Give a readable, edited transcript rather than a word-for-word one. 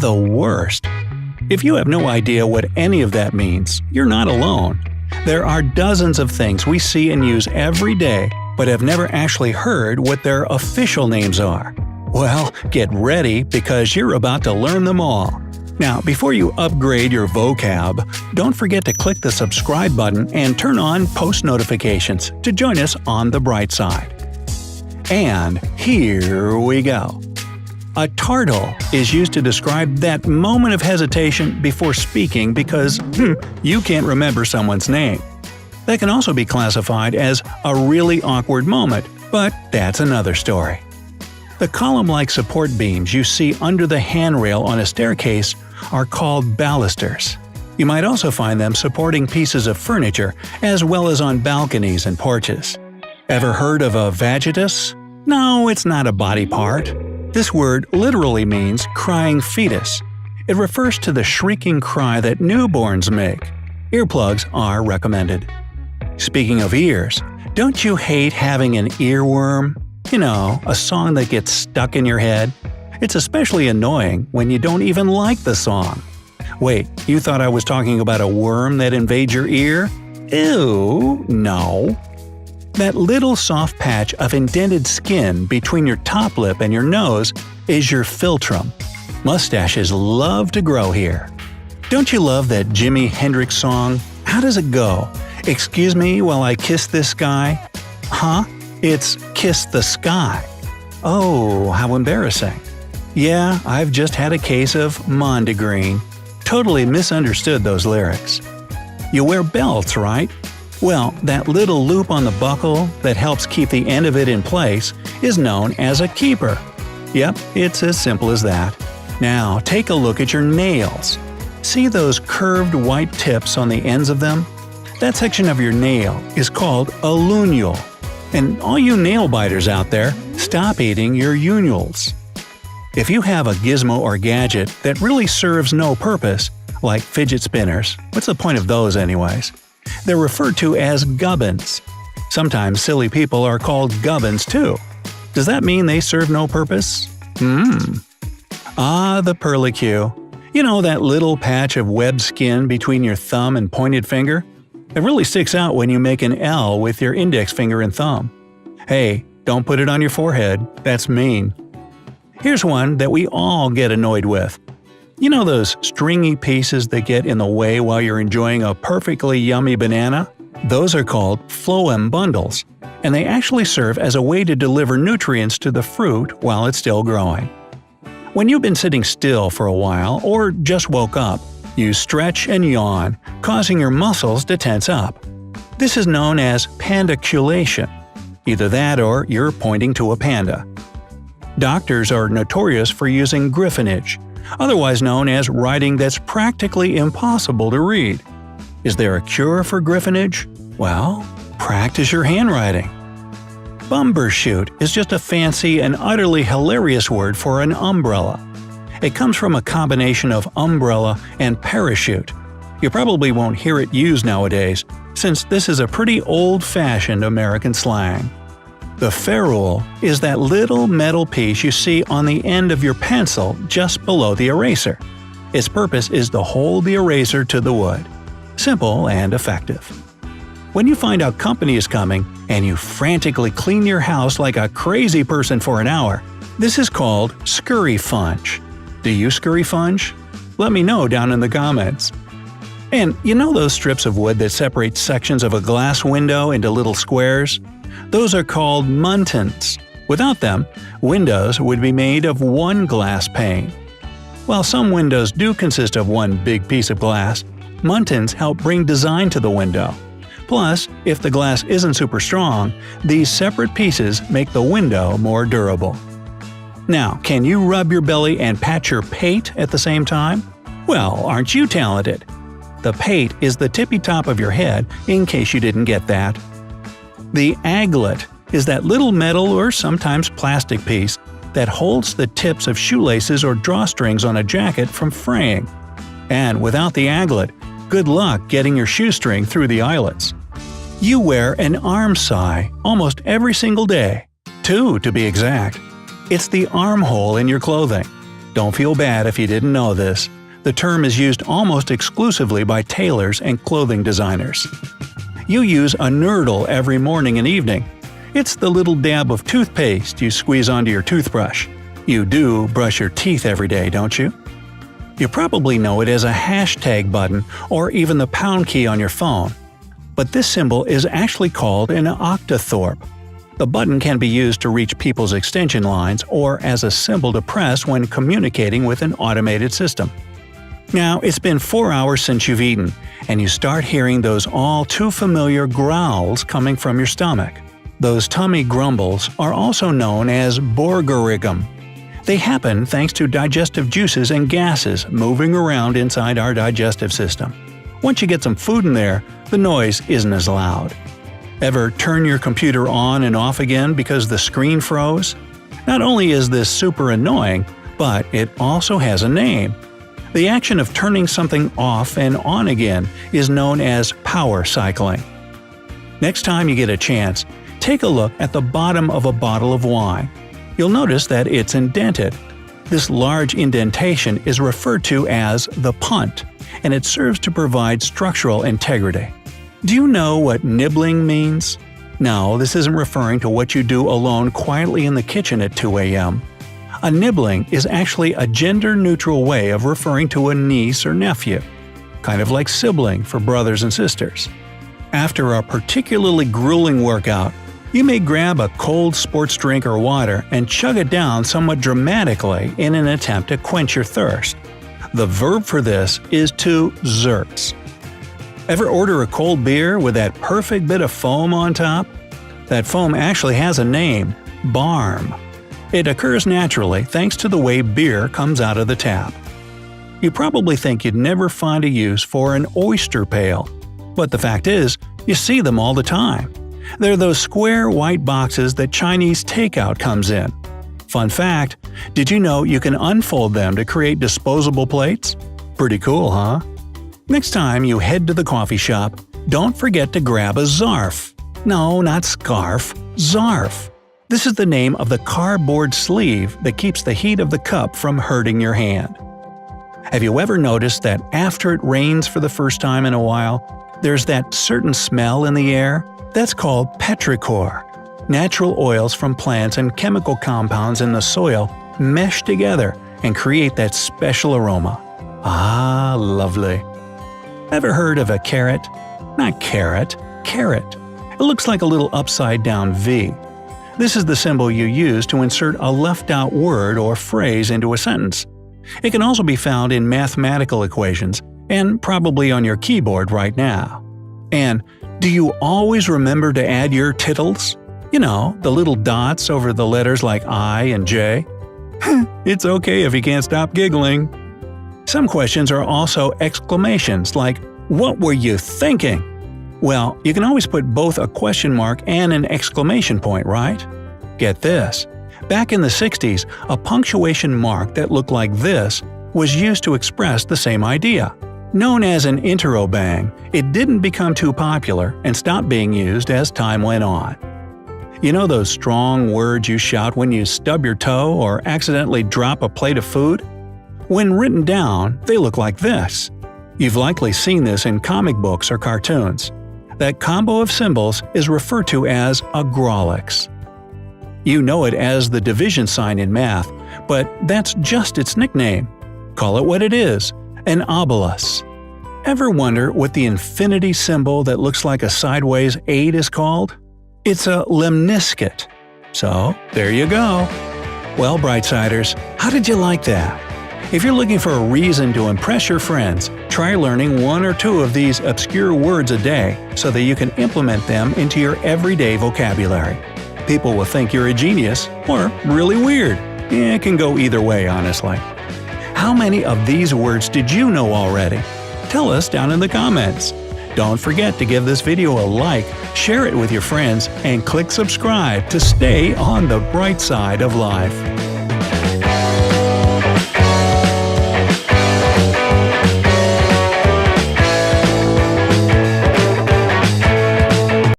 the worst. If you have no idea what any of that means, you're not alone. There are dozens of things we see and use every day, but have never actually heard what their official names are. Well, get ready because you're about to learn them all. Now, before you upgrade your vocab, don't forget to click the subscribe button and turn on post notifications to join us on the bright side. And here we go. A tartle is used to describe that moment of hesitation before speaking because you can't remember someone's name. That can also be classified as a really awkward moment, but that's another story. The column-like support beams you see under the handrail on a staircase are called balusters. You might also find them supporting pieces of furniture as well as on balconies and porches. Ever heard of a Vagitus? No, it's not a body part. This word literally means crying fetus. It refers to the shrieking cry that newborns make. Earplugs are recommended. Speaking of ears, don't you hate having an earworm? You know, a song that gets stuck in your head? It's especially annoying when you don't even like the song. Wait, you thought I was talking about a worm that invades your ear? Ew, no. That little soft patch of indented skin between your top lip and your nose is your philtrum. Mustaches love to grow here. Don't you love that Jimi Hendrix song? How does it go? Excuse me while I kiss this guy? Huh? It's Kiss the Sky. Oh, how embarrassing. Yeah, I've just had a case of Mondegreen. Totally misunderstood those lyrics. You wear belts, right? Well, that little loop on the buckle that helps keep the end of it in place is known as a keeper. Yep, it's as simple as that. Now, take a look at your nails. See those curved white tips on the ends of them? That section of your nail is called a lunule. And all you nail biters out there, stop eating your unules. If you have a gizmo or gadget that really serves no purpose, like fidget spinners, what's the point of those anyways? They're referred to as gubbins. Sometimes silly people are called gubbins too. Does that mean they serve no purpose? Ah, the Perlicue. You know that little patch of webbed skin between your thumb and pointed finger? It really sticks out when you make an L with your index finger and thumb. Hey, don't put it on your forehead, that's mean. Here's one that we all get annoyed with. You know those stringy pieces that get in the way while you're enjoying a perfectly yummy banana? Those are called Phloem bundles, and they actually serve as a way to deliver nutrients to the fruit while it's still growing. When you've been sitting still for a while or just woke up, you stretch and yawn, causing your muscles to tense up. This is known as pandiculation. Either that or you're pointing to a panda. Doctors are notorious for using Griffonage, otherwise known as writing that's practically impossible to read. Is there a cure for Griffonage? Well, practice your handwriting. Bumbershoot is just a fancy and utterly hilarious word for an umbrella. It comes from a combination of umbrella and parachute. You probably won't hear it used nowadays, since this is a pretty old-fashioned American slang. The ferrule is that little metal piece you see on the end of your pencil just below the eraser. Its purpose is to hold the eraser to the wood. Simple and effective. When you find out company is coming and you frantically clean your house like a crazy person for an hour, this is called Scurryfunge. Do you Scurryfunge? Let me know down in the comments. And you know those strips of wood that separate sections of a glass window into little squares? Those are called Muntins. Without them, windows would be made of one glass pane. While some windows do consist of one big piece of glass, Muntins help bring design to the window. Plus, if the glass isn't super strong, these separate pieces make the window more durable. Now, can you rub your belly and pat your pate at the same time? Well, aren't you talented? The pate is the tippy top of your head, in case you didn't get that. The aglet is that little metal or sometimes plastic piece that holds the tips of shoelaces or drawstrings on a jacket from fraying. And without the aglet, good luck getting your shoestring through the eyelets. You wear an arm sigh almost every single day. 2 to be exact. It's the armhole in your clothing. Don't feel bad if you didn't know this. The term is used almost exclusively by tailors and clothing designers. You use a Nurdle every morning and evening. It's the little dab of toothpaste you squeeze onto your toothbrush. You do brush your teeth every day, don't you? You probably know it as a hashtag button or even the pound key on your phone. But this symbol is actually called an Octothorpe. The button can be used to reach people's extension lines or as a symbol to press when communicating with an automated system. Now, it's been 4 hours since you've eaten, and you start hearing those all too familiar growls coming from your stomach. Those tummy grumbles are also known as Borborygm. They happen thanks to digestive juices and gases moving around inside our digestive system. Once you get some food in there, the noise isn't as loud. Ever turn your computer on and off again because the screen froze? Not only is this super annoying, but it also has a name. The action of turning something off and on again is known as Powercycling. Next time you get a chance, take a look at the bottom of a bottle of wine. You'll notice that it's indented. This large indentation is referred to as the Punt, and it serves to provide structural integrity. Do you know what nibbling means? No, this isn't referring to what you do alone quietly in the kitchen at 2 a.m. A nibbling is actually a gender-neutral way of referring to a niece or nephew, kind of like sibling for brothers and sisters. After a particularly grueling workout, you may grab a cold sports drink or water and chug it down somewhat dramatically in an attempt to quench your thirst. The verb for this is to xertz. Ever order a cold beer with that perfect bit of foam on top? That foam actually has a name – Barm. It occurs naturally thanks to the way beer comes out of the tap. You probably think you'd never find a use for an oyster pail, but the fact is, you see them all the time. They're those square white boxes that Chinese takeout comes in. Fun fact, did you know you can unfold them to create disposable plates? Pretty cool, huh? Next time you head to the coffee shop, don't forget to grab a Zarf. No, not scarf, Zarf. This is the name of the cardboard sleeve that keeps the heat of the cup from hurting your hand. Have you ever noticed that after it rains for the first time in a while, there's that certain smell in the air? That's called petrichor. Natural oils from plants and chemical compounds in the soil mesh together and create that special aroma. Ah, lovely. Ever heard of a carrot? Not carrot, carrot. It looks like a little upside-down V. This is the symbol you use to insert a left-out word or phrase into a sentence. It can also be found in mathematical equations, and probably on your keyboard right now. And do you always remember to add your tittles? You know, the little dots over the letters like I and J? It's okay if you can't stop giggling. Some questions are also exclamations like, "What were you thinking?" Well, you can always put both a question mark and an exclamation point, right? Get this. Back in the 60s, a punctuation mark that looked like this was used to express the same idea. Known as an Interrobang, it didn't become too popular and stopped being used as time went on. You know those strong words you shout when you stub your toe or accidentally drop a plate of food? When written down, they look like this. You've likely seen this in comic books or cartoons. That combo of symbols is referred to as a grawlix. You know it as the division sign in math, but that's just its nickname. Call it what it is, an Obelus. Ever wonder what the infinity symbol that looks like a sideways 8 is called? It's a lemniscate. So, there you go. Well, Brightsiders, how did you like that? If you're looking for a reason to impress your friends, try learning 1 or 2 of these obscure words a day so that you can implement them into your everyday vocabulary. People will think you're a genius or really weird. It can go either way, honestly. How many of these words did you know already? Tell us down in the comments. Don't forget to give this video a like, share it with your friends, and click subscribe to stay on the bright side of life.